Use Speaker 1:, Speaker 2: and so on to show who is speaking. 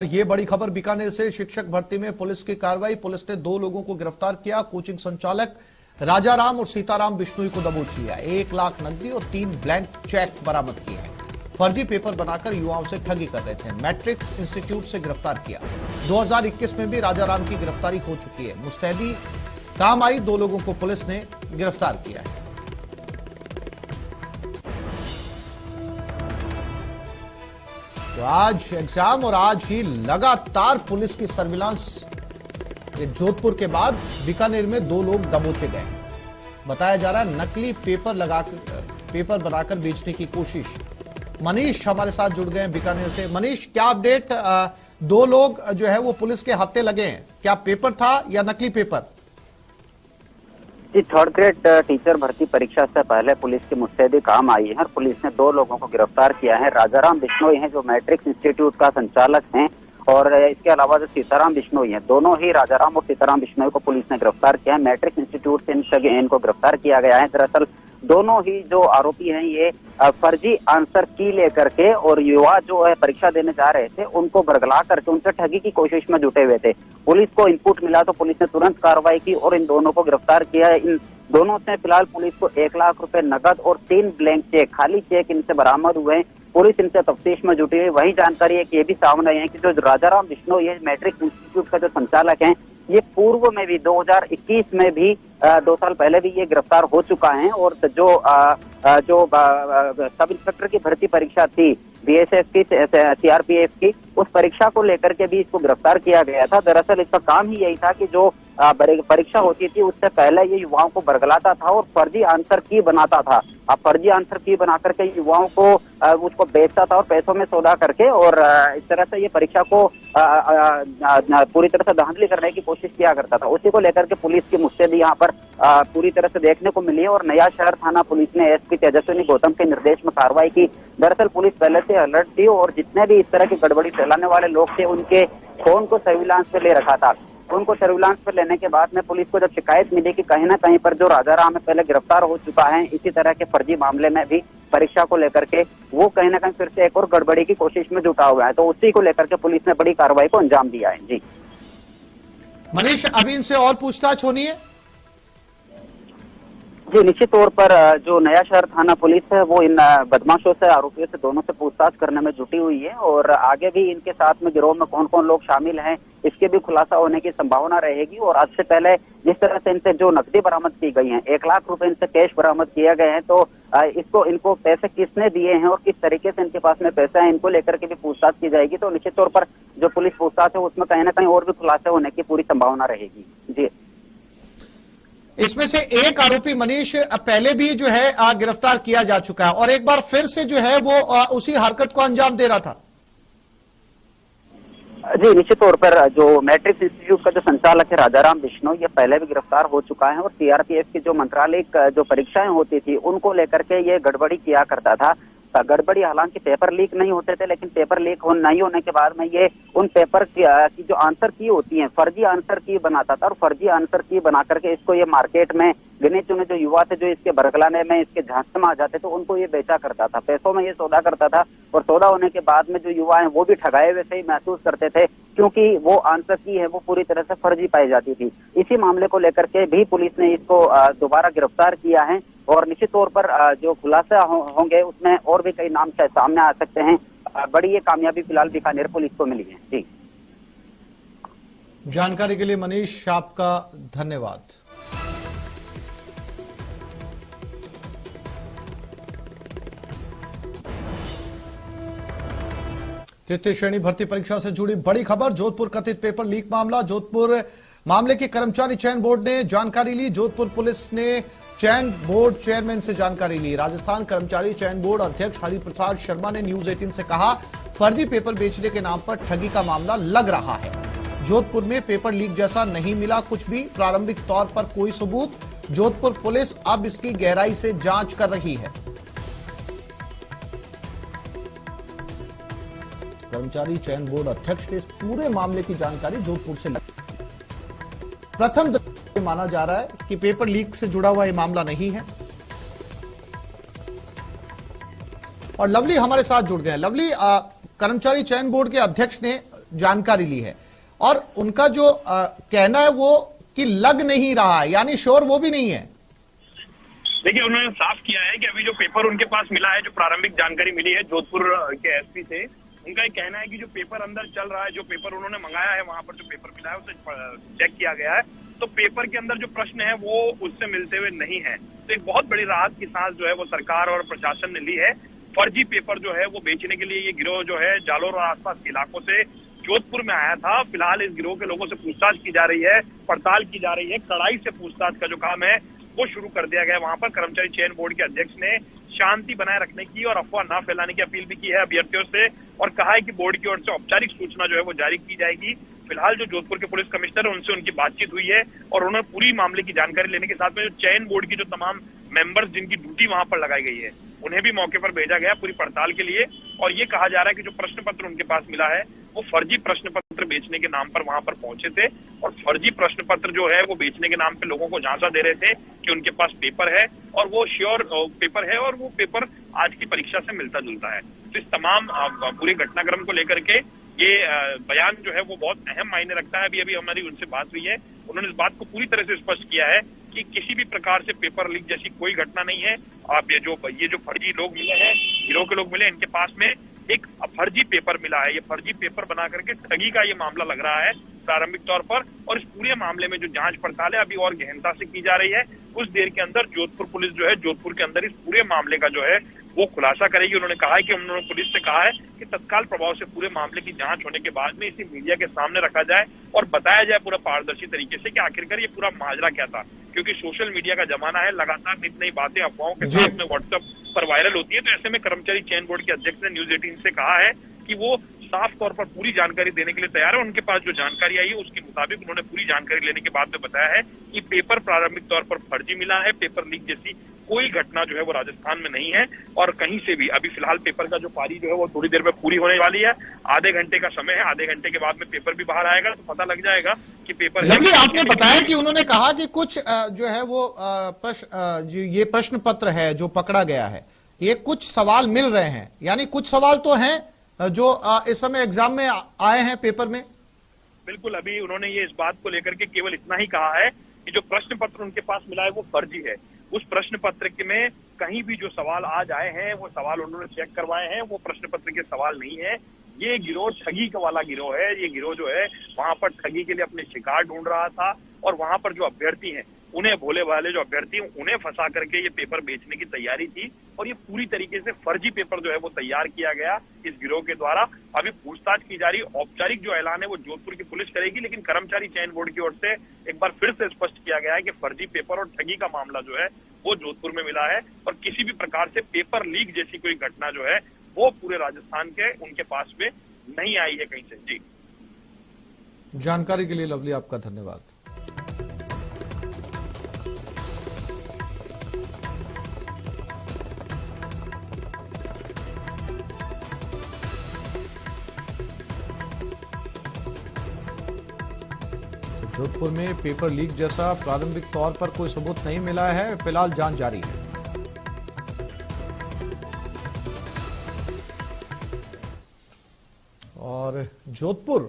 Speaker 1: ये बड़ी खबर बीकानेर से। शिक्षक भर्ती में पुलिस की कार्रवाई। पुलिस ने 2 लोगों को गिरफ्तार किया। कोचिंग संचालक राजाराम और सीताराम बिश्नोई को दबोच लिया। 1 लाख नकदी और 3 ब्लैंक चेक बरामद किए हैं। फर्जी पेपर बनाकर युवाओं से ठगी कर रहे थे। मैट्रिक्स इंस्टीट्यूट से गिरफ्तार किया। 2021 में भी राजाराम की गिरफ्तारी हो चुकी है। मुस्तैदी काम आई। 2 लोगों को पुलिस ने गिरफ्तार किया है। तो आज एग्जाम और आज ही लगातार पुलिस की सर्विलांस। जोधपुर के बाद बीकानेर में 2 लोग दबोचे गए। बताया जा रहा है नकली पेपर बनाकर बेचने की कोशिश। मनीष हमारे साथ जुड़ गए हैं बीकानेर से। मनीष, क्या अपडेट? 2 लोग जो है वो पुलिस के हाथे लगे हैं। क्या पेपर था या नकली पेपर?
Speaker 2: जी, 3rd ग्रेड टीचर भर्ती परीक्षा से पहले पुलिस की मुस्तैदी काम आई है। पुलिस ने 2 लोगों को गिरफ्तार किया है। राजाराम बिश्नोई हैं जो मैट्रिक्स इंस्टीट्यूट का संचालक हैं, और इसके अलावा जो सीताराम बिश्नोई हैं, दोनों ही राजाराम और सीताराम बिश्नोई को पुलिस ने गिरफ्तार किया है। मैट्रिक्स इंस्टीट्यूट से इनको गिरफ्तार किया गया है। दरअसल दोनों ही जो आरोपी हैं ये फर्जी आंसर की लेकर के और युवा जो है परीक्षा देने जा रहे थे उनको बरगला करके उनसे ठगी की कोशिश में जुटे हुए थे। पुलिस को इनपुट मिला तो पुलिस ने तुरंत कार्रवाई की और इन दोनों को गिरफ्तार किया है। इन दोनों से फिलहाल पुलिस को 1 लाख रुपए नकद और 3 ब्लैंक चेक, खाली चेक इनसे बरामद हुए हैं। पुलिस इनसे तफ्तीश में जुटी है। वही जानकारी है कि ये भी सामने आई है कि जो राजाराम बिश्नोई ये मैट्रिक्स इंस्टीट्यूट का जो संचालक है, ये पूर्व में भी 2021 में भी 2 साल पहले भी ये गिरफ्तार हो चुका है। और जो सब इंस्पेक्टर की भर्ती परीक्षा थी बीएसएफ की, सीआरपीएफ की, उस परीक्षा को लेकर के भी इसको गिरफ्तार किया गया था। दरअसल इसका काम ही यही था कि जो परीक्षा होती थी उससे पहले ये युवाओं को बरगलाता था और फर्जी आंसर की बनाता था। अब फर्जी आंसर की बना करके युवाओं को उसको बेचता था और पैसों में सौदा करके, और इस तरह से ये परीक्षा को पूरी तरह से धांधली करने की कोशिश किया करता था। उसी को लेकर के पुलिस की मुस्तैदी यहाँ पर पूरी तरह से देखने को मिली है। और नया शहर थाना पुलिस ने एसपी तेजस्विनी गौतम के निर्देश में कार्रवाई की। दरअसल पुलिस पहले से अलर्ट थी और जितने भी इस तरह की गड़बड़ी फैलाने वाले लोग थे उनके फोन को सर्विलांस पे ले रखा था। उनको सर्विलांस पर लेने के बाद में पुलिस को जब शिकायत मिली कि कहीं ना कहीं पर जो राजाराम है पहले गिरफ्तार हो चुका है इसी तरह के फर्जी मामले में भी परीक्षा को लेकर के, वो कहीं ना कहीं फिर से एक और गड़बड़ी की कोशिश में जुटा हुआ है। तो उसी को लेकर के पुलिस ने बड़ी कार्रवाई को अंजाम दिया है। जी
Speaker 1: मनीष, अभी इनसे और पूछताछ होनी है?
Speaker 2: जी, निश्चित तौर पर जो नया शहर थाना पुलिस है वो इन बदमाशों से, आरोपियों से, दोनों से पूछताछ करने में जुटी हुई है। और आगे भी इनके साथ में गिरोह में कौन कौन लोग शामिल हैं इसके भी खुलासा होने की संभावना रहेगी। और आज से पहले जिस तरह से इनसे जो नकदी बरामद की गई है, 1 लाख रुपए इनसे कैश बरामद किए गए हैं, तो इनको पैसे किसने दिए हैं और किस तरीके से इनके पास में पैसा है, इनको लेकर के भी पूछताछ की जाएगी। तो निश्चित तौर पर जो पुलिस पूछताछ है उसमें कहीं ना कहीं और भी खुलासे होने की पूरी संभावना रहेगी। जी,
Speaker 1: इसमें से एक आरोपी मनीष पहले भी जो है गिरफ्तार किया जा चुका है और एक बार फिर से जो है वो उसी हरकत को अंजाम दे रहा था।
Speaker 2: जी, निश्चित तौर पर जो मैट्रिक्स इंस्टीट्यूट का जो संचालक है राजाराम बिश्नोई, ये पहले भी गिरफ्तार हो चुका है और सीआरपीएफ की जो मंत्रालयिक जो परीक्षाएं होती थी उनको लेकर के ये गड़बड़ी किया करता था। गड़बड़ी हालांकि पेपर लीक नहीं होते थे, लेकिन पेपर लीक नहीं होने के बाद में ये उन पेपर की जो आंसर की होती है फर्जी आंसर की बनाता था और फर्जी आंसर की बना करके इसको ये मार्केट में गिने चुने जो युवा थे जो इसके बरगलाने में, इसके झांसे में आ जाते थे, उनको ये बेचा करता था, पैसों में ये सौदा करता था। और सौदा होने के बाद में जो युवा हैं वो भी ठगाए हुए से ही महसूस करते थे क्योंकि वो आंसर की है वो पूरी तरह से फर्जी पाई जाती थी। इसी मामले को लेकर के भी पुलिस ने इसको दोबारा गिरफ्तार किया है और निश्चित तौर पर जो खुलासा होंगे उसमें और भी कई नाम सामने आ सकते हैं। बड़ी ये कामयाबी फिलहाल बीकानेर पुलिस को मिली है। जी,
Speaker 1: जानकारी के लिए मनीष आपका धन्यवाद। तृतीय श्रेणी भर्ती परीक्षा से जुड़ी बड़ी खबर। जोधपुर कथित पेपर लीक मामला। जोधपुर मामले की कर्मचारी चयन बोर्ड ने जानकारी ली। जोधपुर पुलिस ने चयन बोर्ड चेयरमैन से जानकारी ली। राजस्थान कर्मचारी चयन बोर्ड अध्यक्ष हरिप्रसाद शर्मा ने न्यूज 18 से कहा, फर्जी पेपर बेचने के नाम पर ठगी का मामला लग रहा है। जोधपुर में पेपर लीक जैसा नहीं मिला कुछ भी, प्रारंभिक तौर पर कोई सबूत। जोधपुर पुलिस अब इसकी गहराई से जांच कर रही है। कर्मचारी चयन बोर्ड अध्यक्ष ने इस पूरे मामले की जानकारी जोधपुर से ली। प्रथम माना जा रहा है कि पेपर लीक से जुड़ा हुआ यह मामला नहीं है। और लवली हमारे साथ जुड़ गए हैं। लवली, कर्मचारी चयन बोर्ड के अध्यक्ष ने जानकारी ली है और उनका जो कहना है वो कि लग नहीं रहा है, यानी श्योर वो भी नहीं है।
Speaker 3: देखिए, उन्होंने साफ किया है कि अभी जो पेपर उनके पास मिला है, जो प्रारंभिक जानकारी मिली है जोधपुर के एसपी से, उनका ये कहना है कि जो पेपर अंदर चल रहा है, जो पेपर उन्होंने मंगाया है, वहां पर जो पेपर मिला है उसे चेक किया गया है, तो पेपर के अंदर जो प्रश्न है वो उससे मिलते हुए नहीं है। तो एक बहुत बड़ी राहत की सांस जो है वो सरकार और प्रशासन ने ली है। फर्जी पेपर जो है वो बेचने के लिए ये गिरोह जो है जालोर और आसपास के इलाकों से जोधपुर में आया था। फिलहाल इस गिरोह के लोगों से पूछताछ की जा रही है, पड़ताल की जा रही है, कड़ाई से पूछताछ का जो काम है वो शुरू कर दिया गया। वहां पर कर्मचारी चयन बोर्ड के अध्यक्ष ने शांति बनाए रखने की और अफवाह न फैलाने की अपील भी की है अभ्यर्थियों से और कहा है कि बोर्ड की ओर से औपचारिक सूचना जो है वो जारी की जाएगी। फिलहाल जो जोधपुर के पुलिस कमिश्नर है उनसे उनकी बातचीत हुई है और उन्होंने पूरी मामले की जानकारी लेने के साथ में जो चयन बोर्ड की जो तमाम मेंबर्स जिनकी ड्यूटी वहां पर लगाई गई है उन्हें भी मौके पर भेजा गया पूरी पड़ताल के लिए। और ये कहा जा रहा है कि जो प्रश्न पत्र उनके पास मिला है वो फर्जी प्रश्न पत्र बेचने के नाम पर वहां पर पहुंचे थे और फर्जी प्रश्न पत्र जो है वो बेचने के नाम पे लोगों को झांसा दे रहे थे कि उनके पास पेपर है और वो श्योर पेपर है और वो पेपर आज की परीक्षा से मिलता जुलता है। तो इस तमाम पूरे घटनाक्रम को लेकर के ये बयान जो है वो बहुत अहम मायने रखता है। अभी अभी हमारी उनसे बात हुई है, उन्होंने इस बात को पूरी तरह से स्पष्ट किया है कि किसी भी प्रकार से पेपर लीक जैसी कोई घटना नहीं है। आप ये जो फर्जी लोग मिले हैं, गिरोह के लोग मिले, इनके पास में एक फर्जी पेपर मिला है। ये फर्जी पेपर बना करके ठगी का ये मामला लग रहा है प्रारंभिक तौर पर और इस पूरे मामले में जो जांच पड़ताल है अभी और गहनता से की जा रही है। कुछ देर के अंदर जोधपुर पुलिस जो है जोधपुर के अंदर इस पूरे मामले का जो है वो खुलासा करेगी। उन्होंने कहा है कि उन्होंने पुलिस से कहा है कि तत्काल प्रभाव से पूरे मामले की जांच होने के बाद में इसे मीडिया के सामने रखा जाए और बताया जाए पूरा पारदर्शी तरीके से कि आखिरकार ये पूरा माजरा क्या था। क्योंकि सोशल मीडिया का जमाना है, लगातार नित नई बातें अफवाहों के साथ में व्हाट्सएप पर वायरल होती है। तो ऐसे में कर्मचारी चयन बोर्ड के अध्यक्ष ने न्यूज 18 से कहा है कि वो साफ तौर पर पूरी जानकारी देने के लिए तैयार है। उनके पास जो जानकारी आई है उसके मुताबिक उन्होंने पूरी जानकारी लेने के बाद में बताया है कि पेपर प्रारंभिक तौर पर फर्जी मिला है। पेपर लीक जैसी कोई घटना जो है वो राजस्थान में नहीं है और कहीं से भी। अभी फिलहाल पेपर का जो पारी जो है वो थोड़ी देर में पूरी होने वाली है, आधे घंटे का समय है, आधे घंटे के बाद में पेपर भी बाहर आएगा तो पता लग जाएगा कि पेपर।
Speaker 1: लेकिन आपने बताया कि उन्होंने कहा कि कुछ जो है वो ये प्रश्न पत्र है जो पकड़ा गया है, ये कुछ सवाल मिल रहे हैं, यानी कुछ सवाल तो हैं जो इस समय एग्जाम में आए हैं पेपर में।
Speaker 3: बिल्कुल, अभी उन्होंने ये इस बात को लेकर के केवल इतना ही कहा है कि जो प्रश्न पत्र उनके पास मिला है वो फर्जी है। उस प्रश्न पत्र में कहीं भी जो सवाल आज आए हैं वो सवाल उन्होंने चेक करवाए हैं, वो प्रश्न पत्र के सवाल नहीं है। ये गिरोह ठगी का वाला गिरोह है। ये गिरोह जो है वहां पर ठगी के लिए अपने शिकार ढूंढ रहा था और वहां पर जो अभ्यर्थी हैं उन्हें, भोले भाले जो अभ्यर्थी हैं उन्हें फंसा करके ये पेपर बेचने की तैयारी थी और ये पूरी तरीके से फर्जी पेपर जो है वो तैयार किया गया इस गिरोह के द्वारा। अभी पूछताछ की जा रही है। औपचारिक जो ऐलान है वो जोधपुर की पुलिस करेगी, लेकिन कर्मचारी चयन बोर्ड की ओर से एक बार फिर से स्पष्ट किया गया है कि फर्जी पेपर और ठगी का मामला जो है वो जोधपुर में मिला है और किसी भी प्रकार से पेपर लीक जैसी कोई घटना जो है वो पूरे राजस्थान के उनके पास में नहीं आई है कहीं से। जी,
Speaker 1: जानकारी के लिए लवली आपका धन्यवाद। जोधपुर में पेपर लीक जैसा प्रारंभिक तौर पर कोई सबूत नहीं मिला है, फिलहाल जांच जारी है। और जोधपुर